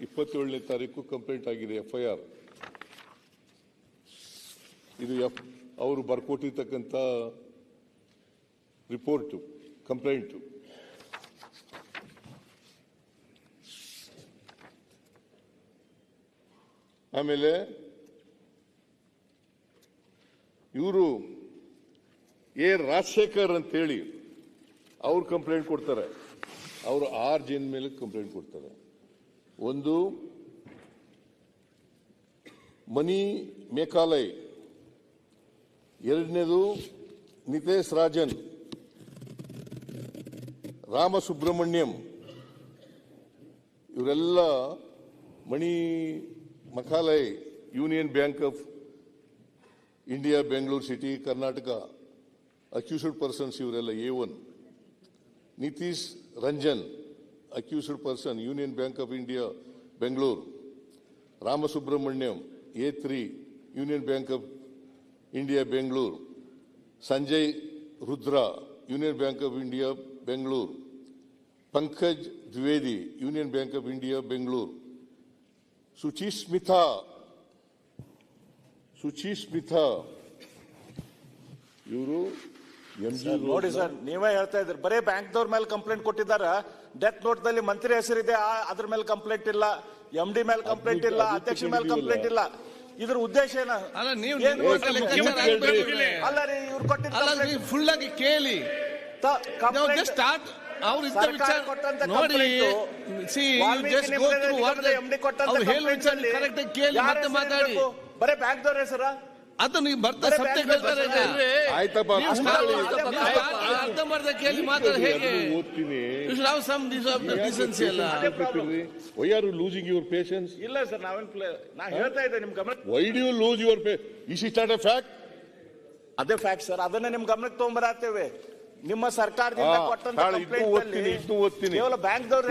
27ನೇ ತಾರೀಕು ಕಂಪ್ಲೇಂಟ್ ಆಗಿದೆ, FIR. ಇದು ಅವರು ಬರ್ಕೊಟ್ಟಿರ್ತಕ್ಕಂಥ ರಿಪೋರ್ಟು, ಕಂಪ್ಲೇಂಟು. ಆಮೇಲೆ ಇವರು ರಾಜಶೇಖರ್ ಅಂತೇಳಿ ಅವ್ರು ಕಂಪ್ಲೇಂಟ್ ಕೊಡ್ತಾರೆ. ಅವರು 6 ಜನ ಮೇಲೆ ಕಂಪ್ಲೇಂಟ್ ಕೊಡ್ತಾರೆ. ಒಂದು ಮನಿ ಮೇಕಾಲಯ್, ಎರಡನೇದು ನಿತೇಶ್ ರಾಜನ್, ರಾಮಸುಬ್ರಹ್ಮಣ್ಯಂ, ಇವರೆಲ್ಲ ಮಣಿ ಮಕಾಲಯ್ union bank of India Bengaluru city Karnataka accused persons, ಇವರೆಲ್ಲ A1. Nitish Ranjan accused person union bank of India Bengaluru. Ramasubramaniam A3 union bank of India Bengaluru. Sanjay Rudra union bank of India Bengaluru. Pankaj Dwivedi union bank of India Bengaluru. Suchismita ಇವರು ನೋಡಿ ಸರ್, ನೀವೇ ಹೇಳ್ತಾ ಇದ್ರಿ ಬರೀ ಬ್ಯಾಂಕ್ದವ್ರ ಮೇಲೆ ಕಂಪ್ಲೇಂಟ್ ಕೊಟ್ಟಿದ್ದಾರ. ಡೆತ್ ನೋಟ್ ದಲ್ಲಿ ಮಂತ್ರಿ ಹೆಸರಿದೆ, ಅದ್ರ ಮೇಲೆ ಕಂಪ್ಲೇಂಟ್ ಇಲ್ಲ, MD ಮೇಲೆ ಕಂಪ್ಲೇಂಟ್ ಇಲ್ಲ, ಅಧ್ಯಕ್ಷ ಮೇಲೆ ಕಂಪ್ಲೇಂಟ್ ಇಲ್ಲ. ಇದ್ರ ಉದ್ದೇಶ ಏನ? ಅಲ್ಲ ನೀವು ಅಲ್ಲ ರೀ, ಇವ್ರು ಕೊಟ್ಟಿದ್ದ ಫುಲ್ ಆಗಿ ಕೇಳಿ ಸ್ಟಾರ್ಟ್ ಅವ್ರು ಇದ್ದ ವಿಚಾರ ನೋಡಿ. ಅವ್ರು ಹೇಳುವ ವಿಚಾರ ಕರೆಕ್ಟ್ ಆಗಿ ಕೇಳಿ ಮತ್ತೆ ಮಾತಾಡಿ. ಬರೀ ಬ್ಯಾಂಕ್ದವ್ರ ಹೆಸರ ಅದು ನೀವು ಬರ್ತಾ ಸತ್ಯ ಹೇಳ್ತಾರೆ. ಅರ್ಧಂಬರ್ಧ ಕೇಳಿ ಮಾತಾಡ ಹೇಗೆ? Why are you losing your patience? ಇಲ್ಲ ಸರ್, ನಾ ಹೇಳ್ತಾ ಇದ್ದೆ ನಿಮ್ ಗಮನ. Why do you lose your patience? Is it not a fact? ಅದೇ ಫ್ಯಾಕ್ಟ್ ಸರ್, ಅದನ್ನೇ ನಿಮ್ ಗಮನಕ್ಕೆ ತಗೊಂಡ್ಬರತ್ತೇವೆ. ನಿಮ್ಮ ಸರ್ಕಾರದಿಂದ ಕೊಟ್ಟಂತ ಕೇವಲ ಬ್ಯಾಂಕ್ದವ್ರು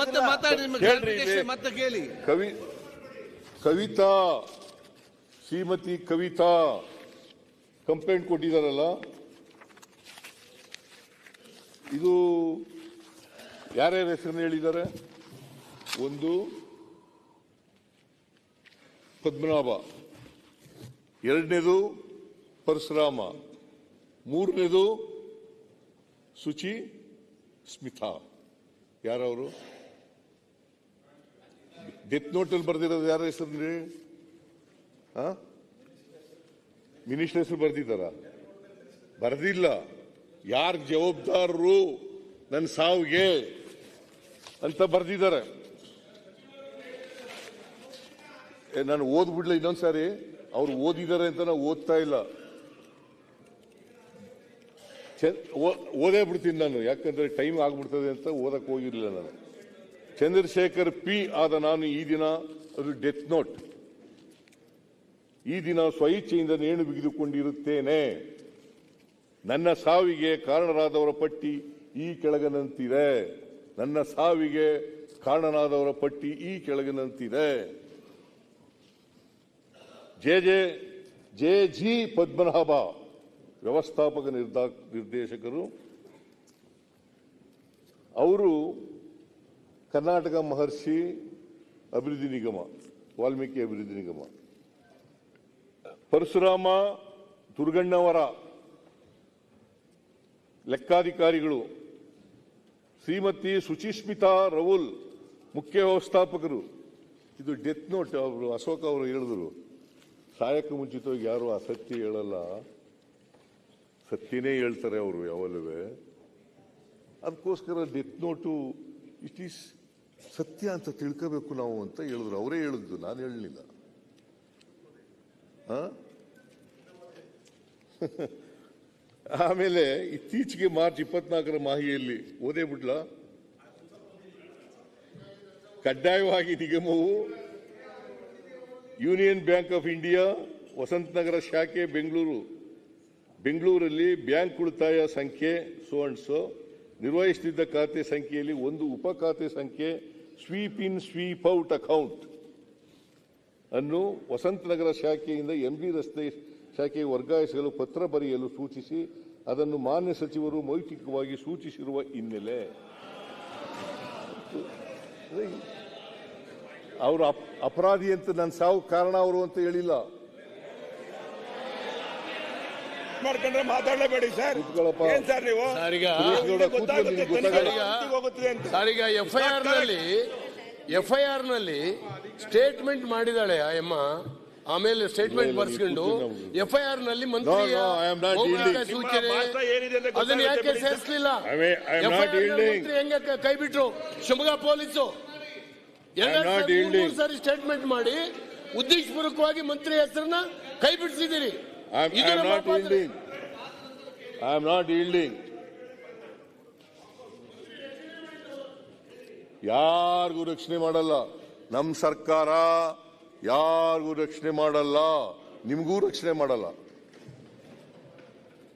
ಮತ್ತೆ ಮಾತಾಡಿ, ಮತ್ತೆ ಕೇಳಿ. ಕವಿತಾ, ಶ್ರೀಮತಿ ಕವಿತಾ ಕಂಪ್ಲೇಂಟ್ ಕೊಟ್ಟಿದ್ದಾರಲ್ಲ, ಇದು ಯಾರ್ಯಾರ ಹೆಸರನ್ನು ಹೇಳಿದ್ದಾರೆ? ಒಂದು ಪದ್ಮನಾಭ, ಎರಡನೇದು ಪರಶುರಾಮ, ಮೂರನೇದು ಸುಚಿ ಸ್ಮಿತಾ. ಯಾರವರು? ಡೆತ್ ನೋಟಲ್ಲಿ ಬರೆದಿರೋದು ಯಾರ ಹೆಸರು? ಮಿನಿಸ್ಟರ್ ಹೆಸರು ಬರ್ದಿದ್ದಾರ? ಬರ್ದಿಲ್ಲ. ಯಾರು ಜವಾಬ್ದಾರರು ನನ್ನ ಸಾವಿಗೆ ಅಂತ ಬರ್ದಿದ್ದಾರೆ. ನಾನು ಓದ್ಬಿಡ್ಲ ಇನ್ನೊಂದ್ಸಾರಿ? ಅವ್ರು ಓದಿದ್ದಾರೆ ಅಂತ ನಾವು ಓದ್ತಾ ಇಲ್ಲ, ಓದೇ ಬಿಡ್ತೀನಿ ನಾನು, ಯಾಕಂದ್ರೆ ಟೈಮ್ ಆಗ್ಬಿಡ್ತದೆ ಅಂತ ಓದಕ್ಕೆ ಹೋಗಿರ್ಲಿಲ್ಲ ನಾನು. ಚಂದ್ರಶೇಖರ್ P ಆದ ನಾನು ಈ ದಿನ, ಅದು ಡೆತ್ ನೋಟ್, ಈ ದಿನ ಸ್ವಇಚ್ಛೆಯಿಂದ ನೇಣು ಬಿಗಿದುಕೊಂಡಿರುತ್ತೇನೆ. ನನ್ನ ಸಾವಿಗೆ ಕಾರಣರಾದವರ ಪಟ್ಟಿ ಈ ಕೆಳಗಿನಂತಿದೆ. ನನ್ನ ಸಾವಿಗೆ ಕಾರಣರಾದವರ ಪಟ್ಟಿ ಈ ಕೆಳಗಿನಂತಿದೆ. JG ಪದ್ಮನಾಭ ವ್ಯವಸ್ಥಾಪಕ ನಿರ್ದೇಶಕರು. ಅವರು ಕರ್ನಾಟಕ ಮಹರ್ಷಿ ಅಭಿವೃದ್ಧಿ ನಿಗಮ, ವಾಲ್ಮೀಕಿ ಅಭಿವೃದ್ಧಿ ನಿಗಮ. ಪರಶುರಾಮ ದುರ್ಗಣ್ಣವರ ಲೆಕ್ಕಾಧಿಕಾರಿಗಳು. ಶ್ರೀಮತಿ ಸುಚಿಸ್ಮಿತಾ ರೌಲ್ ಮುಖ್ಯ ವ್ಯವಸ್ಥಾಪಕರು. ಇದು ಡೆತ್ ನೋಟ್. ಅವರು ಅಶೋಕ್ ಅವರು ಹೇಳಿದ್ರು, ಸಾಯಕ್ಕೆ ಮುಂಚಿತವಾಗಿ ಯಾರು ಅಸತ್ಯ ಹೇಳಲ್ಲ, ಸತ್ಯನೇ ಹೇಳ್ತಾರೆ ಅವರು ಯಾವಲ್ಲೂ. ಅದಕ್ಕೋಸ್ಕರ ಡೆತ್ ನೋಟು ಇಟ್ ಈಸ್ ಸತ್ಯ ಅಂತ ತಿಳ್ಕೋಬೇಕು ನಾವು ಅಂತ ಹೇಳಿದ್ರು. ಅವರೇ ಹೇಳಿದ್ದು, ನಾನು ಹೇಳಲಿಲ್ಲ. ಆಮೇಲೆ ಇತ್ತೀಚೆಗೆ ಮಾರ್ಚ್ 24ರ ಮಾಹಿತಿಯಲ್ಲಿ ಓದೇ ಬಿಡ್ಲ, ಕಡ್ಡಾಯವಾಗಿ ನಿಗಮವು union bank of India Vasanth Nagar ಶಾಖೆ ಬೆಂಗಳೂರಲ್ಲಿ ಬ್ಯಾಂಕ್ ಉಳಿತಾಯ ಸಂಖ್ಯೆ ಸೋ ಅಂಡ್ ಸೋ ನಿರ್ವಹಿಸುತ್ತಿದ್ದ ಖಾತೆ ಸಂಖ್ಯೆಯಲ್ಲಿ ಒಂದು ಉಪ ಖಾತೆ ಸಂಖ್ಯೆ ಸ್ವೀಪ್ ಇನ್ ಸ್ವೀಪ್ ಔಟ್ ಅಕೌಂಟ್ ಅನ್ನು ವಸಂತನಗರ ಶಾಖೆಯಿಂದ MG ರಸ್ತೆ ಶಾಖೆಗೆ ವರ್ಗಾಯಿಸಲು ಪತ್ರ ಬರೆಯಲು ಸೂಚಿಸಿ ಅದನ್ನು ಮಾನ್ಯ ಸಚಿವರು ಮೌಖಿಕವಾಗಿ ಸೂಚಿಸಿರುವ ಹಿನ್ನೆಲೆ ಅವರು ಅಪರಾಧಿ ಅಂತ ನನ್ನ ಸಾವು ಕಾರಣ ಅವರು ಅಂತ ಹೇಳಿಲ್ಲ. ಮಾಡ್ಕೊಂಡ್ರೆ ಮಾತಾಡಲೇಬೇಡಿ ಸರ್. ಕೂತ್ಕೊಳ್ಳಪ್ಪ. ಏನ್ ಸರ್ ನೀವು ಸಾರೀಗ ಗೊತ್ತಾಗುತ್ತೆ ಸಾರೀಗ ಎಫ್ಐಆರ್ ನಲ್ಲಿ ಸ್ಟೇಟ್ಮೆಂಟ್ ಮಾಡಿದಾಳೆ ಆ ಅಮ್ಮ. ಆಮೇಲೆ ಸ್ಟೇಟ್ಮೆಂಟ್ ಬರ್ಸ್ಕೊಂಡು ಎಫ್ಐಆರ್ ನಲ್ಲಿ ಮಂತ್ರಿ ಸೂಚನೆ ಅದನ್ನ ಯಾಕೆ ಸೇರಿಸಲಿಲ್ಲ? ಹೆಂಗೆ ಕೈ ಬಿಟ್ರು ಶಿವಮೊಗ್ಗ ಪೊಲೀಸು? ಮೂರು ಸಾರಿ ಸ್ಟೇಟ್ಮೆಂಟ್ ಮಾಡಿ ಉದ್ದೇಶಪೂರ್ವಕವಾಗಿ ಮಂತ್ರಿ ಹೆಸರನ್ನ ಕೈ ಬಿಡಿಸಿದ್ದೀರಿ. I am not yielding. ಯಾರಿಗೂ ರಕ್ಷಣೆ ಮಾಡಲ್ಲ ನಮ್ಮ ಸರ್ಕಾರ, ಯಾರಿಗೂ ರಕ್ಷಣೆ ಮಾಡಲ್ಲ, ನಿಮಗೂ ರಕ್ಷಣೆ ಮಾಡಲ್ಲ.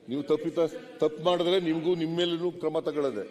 ನೀವು ತಪ್ಪು ಮಾಡಿದ್ರೆ ನಿಮಗೂ ನಿಮ್ಮ ಮೇಲೂ ಕ್ರಮ ತಗೊಳ್ಳದೆ.